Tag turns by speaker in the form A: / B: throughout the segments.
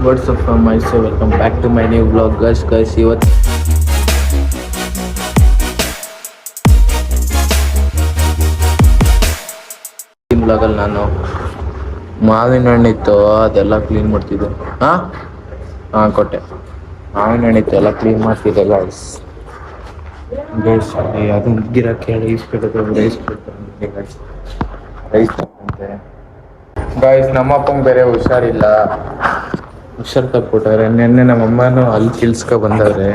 A: What's up from my show? Welcome back to my new vlog, guys. ಇವತ್ತು ವ್ಲಾಗಲ್ಲಿ ನಾನು ಮಾವಿನ ಹಣ್ಣಿತ್ತು ಅದೆಲ್ಲ ಕ್ಲೀನ್ ಮಾಡ್ತಿದ್ದೆ. ಕೊಟ್ಟೆ ಮಾವಿನ ಹಣ್ಣಿತ್ತು ಎಲ್ಲ ಕ್ಲೀನ್ ಮಾಡ್ತಿದ್ದೆ ಗೈಸ್. ಅದು ಗಿರಾಕಿ ರೈಸ್ ತಗೊಂಡೆ ಗೈಸ್. ನಮ್ಮಪ್ಪಂಗೆ ಬೇರೆ ಹುಷಾರು ತಪ್ಪಿಬಿಟ್ಟವ್ರೆ. ನಿನ್ನೆ ನಮ್ಮಮ್ಮನೂ ಅಲ್ಲಿ ಕಿಲ್ಸ್ಕೊ ಬಂದವ್ರೆ.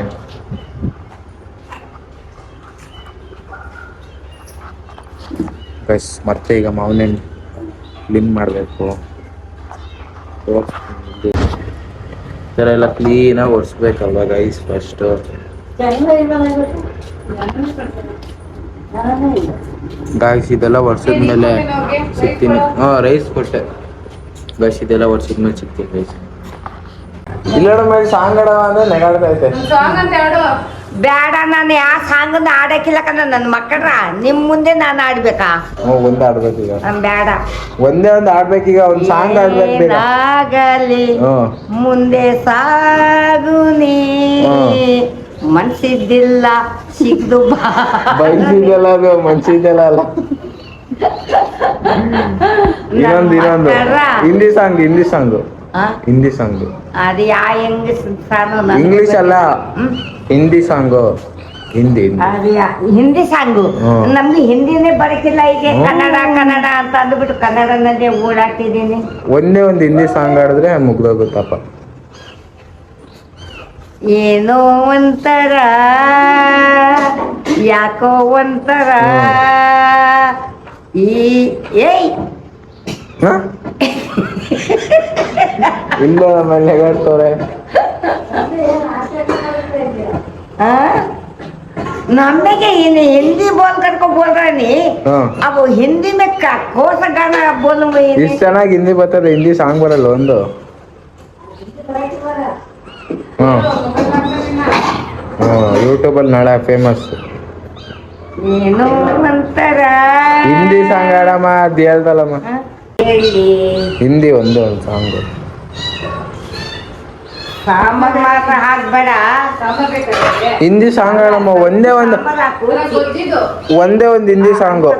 A: ಗೈಸ್ ಮತ್ತೆ ಈಗ ಮಾವಿನ ಹಣ್ಣು ಕ್ಲೀನ್ ಮಾಡಬೇಕು. ಈ ಥರ ಎಲ್ಲ ಕ್ಲೀನಾಗಿ ಒರೆಸ್ಬೇಕಲ್ವ ಗೈಸ್ ಫಸ್ಟು. ಗೈಸ್ ಇದೆಲ್ಲ ಒರೆಸಿದ್ಮೇಲೆ ಸಿಗ್ತೀನಿ. ರೈಸ್ ಕೊಟ್ಟೆ ಗೈಸ್. ಇದೆಲ್ಲ ಒರೆಸಿದ್ಮೇಲೆ ಸಿಗ್ತೀನಿ ಗೈಸ್. ಇಲ್ಲಡ ಮೇಲೆ ಸಾಂಗ್ ಆಡವ ಅಂದ್ರೆ ನೆಗಾಡ್ತೈತೆ.
B: ಬೇಡ, ನಾನು ಯಾವ ಸಾಂಗನ್ನು ಆಡಕ್ಕಿಲ್ಲ ಕಣ್ಣ. ನನ್ನ ಮಕ್ಕಳ ನಿಮ್ ಮುಂದೆ ನಾನು ಆಡ್ಬೇಕಾ?
A: ಒಂದೇ ಆಡ್ಬೇಕೀಗ.
B: ಬೇಡ,
A: ಒಂದೇ ಒಂದು ಆಡ್ಬೇಕೀಗ. ಒಂದು ಸಾಂಗ್ ಆಡ್ಬೇಕು.
B: ಆಗಲಿ ಮುಂದೆ ಸಾಗುನಿ, ಮನ್ಸಿದ್ದಿಲ್ಲ ಸಿಗ್ದು
A: ಬಯಸಿದ್ದಲ್ಲ, ಅದು ಮನ್ಸಿದ್ದಲ್ಲ ಅಲ್ಲ. ಇನ್ನೊಂದು ಹಿಂದಿ ಸಾಂಗ್
B: ಅದು ಯಾ
A: ಇಂಗ್ಲಿಷ್ ಅಲ್ಲ, ಹಿಂದಿ ಸಾಂಗು.
B: ಹಿಂದಿ ಸಾಂಗು ನಮ್ಗೆ ಹಿಂದಿನೇ ಬರಕಿಲ್ಲ. ಈಗ ಕನ್ನಡ ಅಂತ ಅಂದ್ಬಿಟ್ಟು ಕನ್ನಡನಲ್ಲೇ ಓಡಾಡ್ತಿದ್ದೀನಿ.
A: ಒಂದೇ ಒಂದು ಹಿಂದಿ ಸಾಂಗ್ ಆಡಿದ್ರೆ ಮುಗ್ದೋಗುತ್ತಪ್ಪ.
B: ಏನೋ ಒಂಥರ ಯಾಕೋ ಒಂಥರ ಏಯ್
A: ಇಲ್ಲ ಮೇಲೆ ಹೇಗಾಡ್ತವ್ರೆ.
B: ನಮಗೆ हिंदी बोल करको बोल रहे नहीं. अब हिंदी में कौन सा गाना बोलूंगा?
A: ಇಷ್ಟು ಚೆನ್ನಾಗಿ ಹಿಂದಿ ಬರ್ತದೆ, ಹಿಂದಿ ಸಾಂಗ್ ಬರಲ್ಲ ಒಂದು. ಯೂಟ್ಯೂಬಲ್ಲಿ ನಾಳೆ ಫೇಮಸ್.
B: ಏನೋ ಒಂಥರ
A: ಹಿಂದಿ ಸಾಂಗ್ ಆಡಮ್ಮ ಅದು ಹೇಳ್ದಲ್ಲಮ್ಮ. ಹಿಂದಿ ಒಂದು ಸಾಂಗ್
B: ಸಾಂಬಾರ್ ಮಾತ್ರ ಹಾಕ್ಬೇಡ.
A: ಹಿಂದಿ ಸಾಂಗ್ ಆಡಮ್ಮ. ಒಂದೇ ಒಂದು ಹಿಂದಿ ಸಾಂಗು.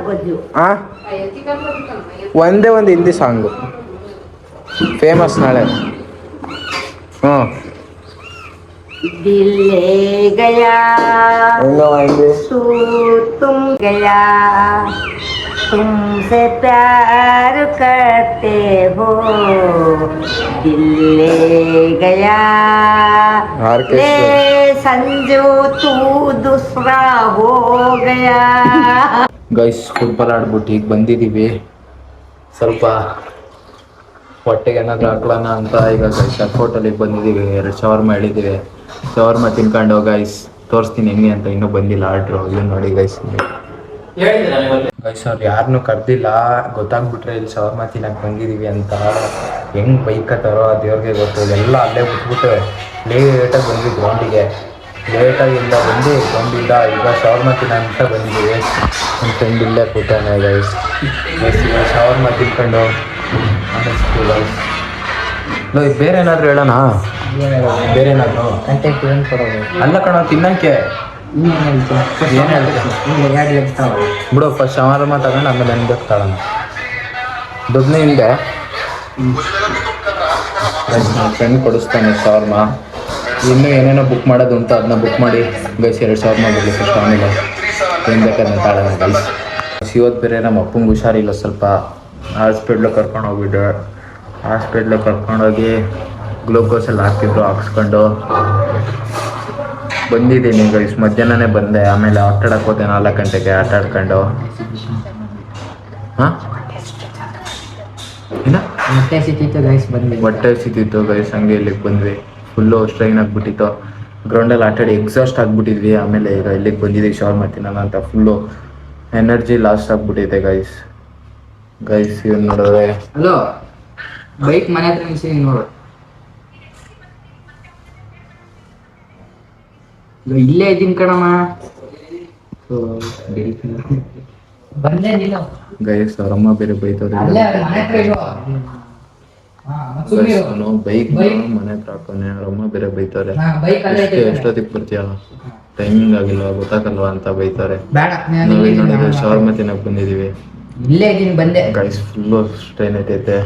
A: ಒಂದೇ ಒಂದು ಹಿಂದಿ ಸಾಂಗು ಫೇಮಸ್ ನಾಳೆ.
B: दिल ले गया तू तुम गया, तुमसे प्यार करते हो, दिल ले गया ले संजो तू दूसरा हो गया.
A: ಗೈಸ್ ಫುಟ್ಬಾಲ್ ಆಡ್ಬಿಟ್ಟು ಈಗ ಬಂದಿದ್ದೀವಿ. ಸ್ವಲ್ಪ ಹೊಟ್ಟೆಗೆ ಏನಾದರೂ ಹಾಕ್ಲೋಣ ಅಂತ ಈಗ ಗೈಸ್ ಹೋಟೆಲಿಗೆ ಬಂದಿದ್ದೀವಿ. 2 ಶವರ್ಮ ಹೇಳಿದ್ದೀವಿ. ಶವರ್ಮ ತಿನ್ಕೊಂಡು ಗೈಸ್ ತೋರಿಸ್ತೀನಿ ಹೆಂಗೆ ಅಂತ. ಇನ್ನೂ ಬಂದಿಲ್ಲ ಆರ್ಡ್ರು. ಇಲ್ಲಿ ನೋಡಿ ಗೈಸ್. ಗೈಸ್ ಅವ್ರು ಯಾರನ್ನೂ ಕರೆದಿಲ್ಲ. ಗೊತ್ತಾಗ್ಬಿಟ್ರೆ ಇಲ್ಲಿ ಶವರ್ಮ ತಿನ್ನಕ್ಕೆ ಬಂದಿದ್ದೀವಿ ಅಂತ ಹೆಂಗೆ ಬೈಕತ್ತಾರೋ ದೇವ್ರಿಗೆ ಗೊತ್ತು. ಎಲ್ಲ ಅಲ್ಲೇ ಬಿಟ್ಬಿಟ್ಟು ಲೇಟಾಗಿ ಬಂದ್ವಿ ಗ್ರೌಂಡಿಗೆ. ಲೇಟಾಗಿಂದ ಬಂದು ಗ್ರೌಂಡಿಂದ ಈಗ ಶವರ್ಮ ತಿನ್ನೋ ಅಂತ ಬಂದಿದ್ದೀವಿ. ನಮ್ಮ ಫ್ರೆಂಡ್ ಇಲ್ಲೇ ಕೂತಾನೆ ಗೈಸ್. ಈಗ ಶವರ್ಮ ತಿನ್ಕೊಂಡು ಬೇರೆ ಏನಾದರೂ ಹೇಳೋಣ? ಬೇರೆ ಏನಾದರೂ ಅಲ್ಲ ಕಣ ತಿನ್ನಕ್ಕೆ. ಏನು ಹೇಳ್ತೀಯ ಬಿಡು. ಫಸ್ಟ್ ಶವರ್ಮ ತಗೊಂಡು ಆಮೇಲೆ ಅನ್ಬೇಕು ತಗೋಣ. ದುಡ್ನೇ ಹಿಂದೆ ನನ್ನ ಫ್ರೆಂಡ್ ಕೊಡಿಸ್ತಾನೆ ಶವರ್ಮ. ಇನ್ನೂ ಏನೇನೋ ಬುಕ್ ಮಾಡೋದು ಉಂಟು, ಅದನ್ನ ಬುಕ್ ಮಾಡಿ ಗೈಸ್ 2 ಶವರ್ಮ ಬರಲಿ ಫಸ್ಟ್. ಆಮೇಲೆ ಏನು ಬೇಕಾದ್ರೆ ತಾಳೋಣ ಗೈಸ್. ಇವತ್ತು ಬೇರೆ ನಮ್ಮ ಅಪ್ಪಂಗೆ ಹುಷಾರಿಲ್ಲ ಸ್ವಲ್ಪ. ಹಾಸ್ಪಿಟ್ಲಿಗೆ ಕರ್ಕೊಂಡೋಗಿ ಗ್ಲೂಕೋಸ್ ಎಲ್ಲ ಹಾಕ್ಸ್ಕೊಂಡು ಬಂದಿದ್ದೀನಿ ಗೈಸ್. ಮಧ್ಯಾಹ್ನನೇ ಬಂದೆ. ಆಮೇಲೆ ಆಟಾಡಕ್ಕೆ ಹೋದೆ 4 ಗಂಟೆಗೆ. ಆಟ ಆಡ್ಕೊಂಡು ಹೊಟ್ಟೆ ಸಿಕ್ತಿತ್ತು ಗೈಸ್. ಹಂಗೆ ಇಲ್ಲಿಗೆ ಬಂದ್ವಿ. ಫುಲ್ಲು ಸ್ಟ್ರೈನ್ ಆಗಿಬಿಟ್ಟಿತ್ತು. ಗ್ರೌಂಡಲ್ಲಿ ಆಟಾಡಿ ಎಕ್ಸಾಸ್ಟ್ ಆಗಿಬಿಟ್ಟಿದ್ವಿ. ಆಮೇಲೆ ಈಗ ಇಲ್ಲಿಗೆ ಬಂದಿದ್ದೀವಿ ಶವರ್ಮ ತಿನ್ನೋಣ ಅಂತ. ಫುಲ್ಲು ಎನರ್ಜಿ ಲಾಸ್ಟ್ ಆಗಿಬಿಟ್ಟಿದೆ ಗೈಸ್. ಇವನು ನೋಡಿದ್ರೆ
C: ಹಲೋ ಬೈಕ್ ಮನೆ ಹತ್ರ ನಿಲ್ಸಿ ನೋಡು. ಇಲ್ಲೇ ಇದ್ದೀನಿ ಕಣಮ್ಮ. ಬಂದೆ ನೀನು
A: ಗೈಸ್ ಅವ್ರಮ್ಮ ಬೇರೆ ಬೈತವ್ರೆ.
C: ಸುಮ್ಮನೆ
A: ಬೈಕ್
C: Bike.
A: ಮನೆ ಹತ್ರ ಹಾಕೋನೆ ಅವ್ರಮ್ಮ ಬೇರೆ ಬೈತಾರೆ
C: ಬೈಕ್ ಅಲ್ಲೇ
A: ಎಷ್ಟೊತ್ತಿಗೆ ಬರ್ತೀಯ ಟೈಮಿಂಗ್ ಆಗಿಲ್ಲ ಗೊತ್ತಾಗಲ್ವಾ ಅಂತ ಬೈತಾರೆ.
C: ಬೇಡ ನಾನು
A: ನಾವೇನ್ ನೋಡಿದ್ರೆ ಶವರ್ಮ ತಿನ್ನಕ್ ಬಂದಿದೀವಿ
C: ಇಲ್ಲೇ ಇದೀನಿ ಬಂದೆ.
A: ಗೈಸ್ ಫುಲ್ಲು ಸ್ಟ್ರೈನ್ ಐತೈತೆ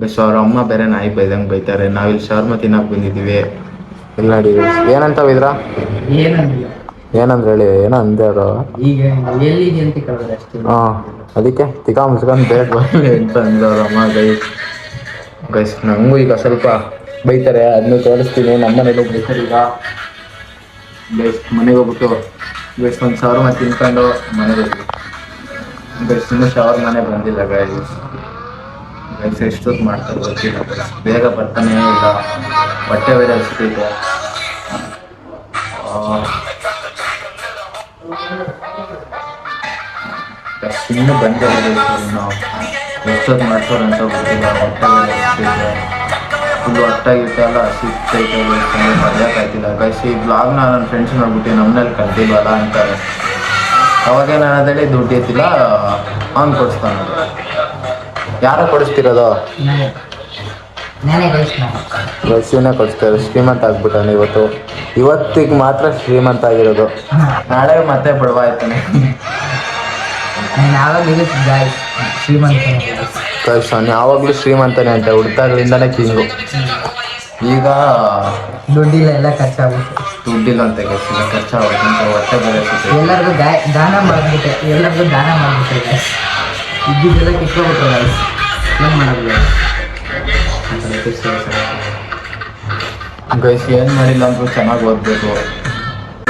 A: ಗೈಸ್. ಅವ್ರ ಅಮ್ಮ ಬೇರೆ ನಾಯಿ ಬೈದಂಗ್ ಬೈತಾರೆ. ನಾವಿಲ್ಲಿ ಶವರ್ಮ ತಿನ್ನಕ್ ಬಂದಿದೀವಿ. ಇಲ್ಲ ನೋಡಿ ಏನಂತಾವಿದ್ರ
C: ಏನಂದಿಲ್ಲ
A: ಏನಂದ್ರೆ ಹೇಳಿ ಏನೋ ಅಂದೆ ಅವರು.
C: ಈಗ ಎಲ್ಲಿದೆ ಅಂತ ಕೇಳಿದ್ರೆ ಅಷ್ಟೇ.
A: ಹಾ ಅದಕ್ಕೆ ತಿಕಾ ಮುಸ್ಕೊಂಡ್ ಬೇಗ ಬರಲಿ ಅಂತ ಅಂದ್ರು ಅವ್ರ ಅಮ್ಮ. ಗೈಸ್ ನಂಗೂ ಈಗ ಸ್ವಲ್ಪ ಬೈತಾರೆ, ಅದನ್ನು ತೋರಿಸ್ತೀನಿ. ನಮ್ಮನೇಲಿ ಬೈತಾರೆ ಈಗ. ಗೈಸ್ ಮನೆಗೆ ಹೋಗ್ಬಿಟ್ಟು ಗೈಸ್ ಒಂದು ಶವರ್ಮ ತಿನ್ಕೊಂಡು ಮನೆಗೆ ಹೋಗ್ತೀವಿ. ಗೈಸ್ ಇನ್ನೂ ಶವರ್ಮನೆ ಬಂದಿಲ್ಲ ಗೈಸ್. ಗೈಸ್ ಎಷ್ಟೊತ್ತು ಮಾಡ್ತಾರೆ ಗೊತ್ತಿಲ್ಲ ಗೈಸ್. ಬೇಗ ಬರ್ತಾನೆ ಇಲ್ಲ, ಹೊಟ್ಟೆ ಬೇರೆ ಹಸಿತೈತೆ. ಇನ್ನೂ ಬಂದಿಲ್ಲ ಗೈಸ್. ನಾವು ಎಷ್ಟೊತ್ತು ಮಾಡ್ತಾರೆ ಅಂತ ಗೊತ್ತಿಲ್ಲ. ಹೊಟ್ಟೆ ಬೇರೆ ಹಸಿತೈತೆ, ಫುಲ್ ಹೊಟ್ಟಾಗಿಟ್ಟು ಎಲ್ಲ ಹಸಿತೈತೆ ಗೈಸ್. ಮರೆಯೋಕ್ಕಾಗ್ತಿಲ್ಲ ಗೈಸ್. ಈ ಬ್ಲಾಗ್ನ ನನ್ನ ಫ್ರೆಂಡ್ಸ್ ನೋಡ್ಬಿಟ್ಟು ನಮ್ಮನೇಲಿ ಕಲ್ತಿಲ್ವಲ್ಲ ಅಂತಾರೆ. ಅವಾಗ ನಾನು ಅದೇಳಿ ದುಡ್ಡು ಇತ್ತಿಲ್ಲ ಅವ್ನು ಕೊಡಿಸ್ತಾನೆ. ಯಾರೋ ಕೊಡಿಸ್ತಿರೋದು
C: ನಾನೇ ಕಳಿಸ್ತಾನೆ.
A: ಬಸ್ಸಿನೇ ಕೊಡಿಸ್ತಾರೆ. ಶ್ರೀಮಂತ ಆಗ್ಬಿಟ್ಟಾನೆ ಇವತ್ತಿಗೆ ಮಾತ್ರ ಶ್ರೀಮಂತ ಆಗಿರೋದು. ನಾಳೆ ಮತ್ತೆ ಬಡವ ಆಯ್ತಾನೆ.
C: ನಾನು ಆವಾಗ ಶ್ರೀಮಂತ
A: ಕಳ್ಸೋನು ಯಾವಾಗಲೂ ಶ್ರೀಮಂತನೇ ಅಂತ ಹುಡ್ತಾಗ್ಲಿಂದಾನೇ ಕಿಂಗು. ಈಗ
C: ದುಡ್ಡಿಲ್ಲ ಎಲ್ಲ ಖರ್ಚಾಗುತ್ತೆ.
A: ದುಡ್ಡಿಲ್ಲ ಅಂತ ಕೆಲಸ ಖರ್ಚಾಗುತ್ತೆ ಅಂತ ಹೊಟ್ಟೆ ಬೇರೆ ಸಿಗ್ತೈತೆ.
C: ಎಲ್ಲರಿಗೂ ದಾನ ಮಾಡಿಬಿಟ್ಟೆ. ಎಲ್ಲರಿಗೂ ದಾನ ಮಾಡಿಬಿಟ್ಟೆ ಇದ್ದಿದ್ದೆಲ್ಲ ಕಿತ್ಕೊಬಿಟ್ರೆ ಏನು ಮಾಡೋದು
A: ಗೈಸ್ ಏನು ಮಾಡಿಲ್ಲ ಅಂದ್ರೂ ಚೆನ್ನಾಗಿ ಓದಬೇಕು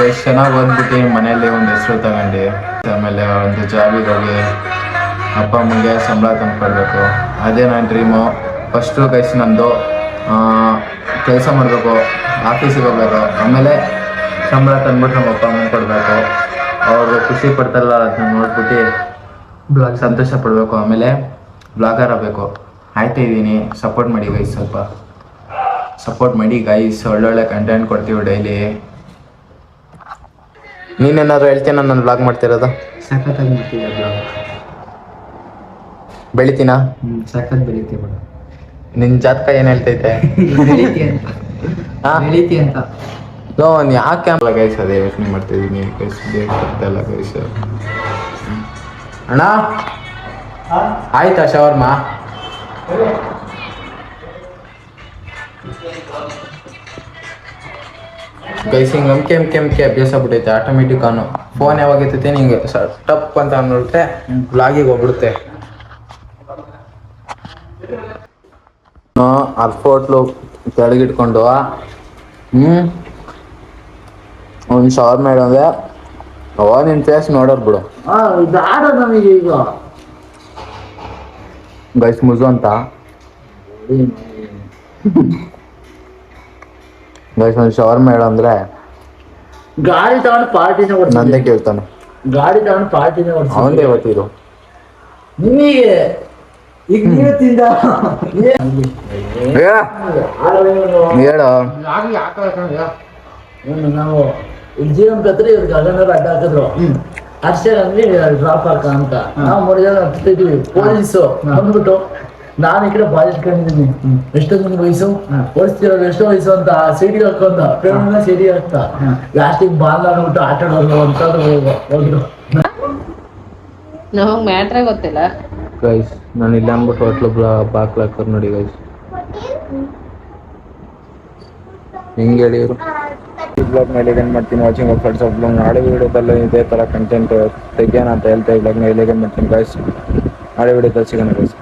A: ಗೈಸ್. ಚೆನ್ನಾಗಿ ಓದ್ಬಿಟ್ಟು ಮನೆಯಲ್ಲಿ ಒಂದು ಹೆಸರು ತಗೊಂಡು ಆಮೇಲೆ ಒಂದು ಜಾಬಿಗೆ ಹೋಗಿ ಅಪ್ಪ ಅಮ್ಮಗೆ ಸಂಬಳ ತಂದ್ಕೊಡ್ಬೇಕು. ಅದೇ ನನ್ನ ಡ್ರೀಮು. ಫಸ್ಟು ಗೈಸ್ ನಂದು ಕೆಲಸ ಮಾಡಬೇಕು, ಆಫೀಸಿಗೆ ಹೋಗ್ಬೇಕು, ಆಮೇಲೆ ಸಂಬಳ ತಂದ್ಬಿಟ್ಟು ನಮ್ಮ ಅಪ್ಪ ಅಮ್ಮಂಗೆ ಕೊಡಬೇಕು. ಅವರು ಖುಷಿ ಪಡ್ತಾರಲ್ಲ ಅದನ್ನ ನೋಡ್ಬಿಟ್ಟು ಸಂತೋಷ ಪಡಬೇಕು. ಆಮೇಲೆ ಬ್ಲಾಗರ್ ಆಗಬೇಕು. ಆಯ್ತಾ ಇದ್ದೀನಿ. ಸಪೋರ್ಟ್ ಮಾಡಿ ಗೈಸ್, ಸ್ವಲ್ಪ ಸಪೋರ್ಟ್ ಮಾಡಿ ಗೈಸ್. ಒಳ್ಳೊಳ್ಳೆ ಕಂಟೆಂಟ್ ಕೊಡ್ತೀವಿ ಡೈಲಿ. ನೀನೇನಾದ್ರು ಹೇಳ್ತೀನ ನಾನು ಬ್ಲಾಗ್ ಮಾಡ್ತಿರೋದು?
C: ಸಖತ್ತಾಗಿ ಮಾಡ್ತೀವಿ ಬ್ಲಾಗ್.
A: ಬೆಳಿತೀನ?
C: ಸಖತ್ ಬೆಳಿತೀವಿ ಬಿಡು.
A: ನಿನ್ನ ಜಾತಕ ಏನು ಹೇಳ್ತೈತೆ?
C: ಬೆಳಿತಿ ಅಂತ ಬೆಳಿತಿ ಅಂತ
A: ಯಾಕೆ ಅಲ್ಲ ಗೈಸ್, ಅದೇ ಯೋಚನೆ ಮಾಡ್ತಿದ್ದೀನಿ ಗೈಸ್. ಬರ್ತಾಯಿಲ್ಲ ಗೈಸ್. ಅಣ್ಣ ಆಯ್ತಾ ಶವರ್ಮ? ಗೈಸ್ ಹಿಂಗೆ ಅಂಕೆ ಅಭ್ಯಾಸ ಆಗ್ಬಿಟ್ಟೈತೆ ಆಟೋಮೆಟಿಕ್. ಅವನು ಫೋನ್ ಯಾವಾಗ ಎತ್ತೈತೆ ನಿಂಗೆ ಟಪ್ ಅಂತ ಅಂದ್ಬಿಡುತ್ತೆ, ಬ್ಲಾಗಿಗೆ ಹೋಗ್ಬಿಡುತ್ತೆ. ಅರ್ಫ ಹೋಟ್ಲು ಕೆಳಗಿಟ್ಕೊಂಡು ಒಂದು ಶವರ್ ಮಾಡಂದ್ರೆ ಅವ ನಿನ್ನ ಫೇಸ್ ನೋಡೋರು ಬಿಡು.
C: ನಮಗೆ ಈಗ
A: ಗೈಸ್ ಮುಜು ಅಂತ ಗೈಸ್ ಒಂದು ಶವರ್ ಮೇಳ ಅಂದ್ರೆ
C: ಗಾಡಿ ತಗೊಂಡು ಪಾರ್ಟಿನ
A: ನಂದೇ ಕೇಳ್ತಾನೆ.
C: ಗಾಡಿ ತಗೊಂಡು ಪಾರ್ಟಿನ
A: ಅವನದೇ ಇವತ್ತಿರು.
C: ನಿಮಗೆ ಈಗ ನೀವೇ ತಿಂದ
A: ಹೇಳು.
C: ನಾವು ಜೀವನ ಕತ್ರಿ ಇವ್ರಿಗೆ ಅಲ್ಲನವ್ರು ಅಡ್ಡ ಹಾಕಿದ್ರು ಅಷ್ಟೇ ನಮ್ಗೆ ಡ್ರಾಪ್ ಹಾಕ ಅಂತ ನಾವು 3 ಜನ ಹತ್ತಿದ್ವಿ. ಪೊಲೀಸು ಬಂದ್ಬಿಟ್ಟು ನಾನು ಈ ಕಡೆ ಬಾಲ್ ಇಟ್ಕೊಂಡಿದ್ದೀನಿ. ಎಷ್ಟು ನಿಮ್ಗೆ ವಯಸ್ಸು ಓಡಿಸ್ತಿರೋದು ಎಷ್ಟು ವಯಸ್ಸು ಅಂತ ಸಿಡಿ ಹಾಕೊಂಡ ಫ್ರೆಂಡ್ನ ಸಿಡಿ ಹಾಕ್ತಾ ಲಾಸ್ಟಿಗೆ ಬಾಲ್ ಆಡ್ಬಿಟ್ಟು ಆಟ ಆಡೋದು ಅಂತ ಹೋದ್ರು.
D: ನಮಗ್ ಮ್ಯಾಟ್ರ ಗೊತ್ತಿಲ್ಲ
A: ಗೈಸ್. ನಾನು ಇಲ್ಲ ಅಂದ್ಬಿಟ್ಟು ಹೋಟ್ಲು ಬಾಕ್ಲು ಹಾಕೋರು ನೋಡಿ ಗೈಸ್. ಹೆಂಗೆ ಹೇಳಿ ಇವರು. ಬ್ಲಾಗ್ ಮೇಲೆ ಏನು ಮಾಡ್ತೀನಿ ವಾಚಿಂಗ್ ಫ್ರೆಂಡ್ಸ್ ಆಫ್ ಬ್ಲಾಗ್. ನಾಳೆ ವೀಡಿಯೋದಲ್ಲೂ ಇದೇ ಥರ ಕಂಟೆಂಟ್ ತೆಗಿಯೋಣ ಅಂತ ಹೇಳ್ತಾ ಈ ಬ್ಲಾಗ್ನ ಇಲ್ಲಿಗೆ ಮಾಡ್ತೀನಿ ಗೈಸ್. ನಾಳೆ ವೀಡಿಯೋದಲ್ಲಿ ಸಿಗೋಣ ಗೈಸ್.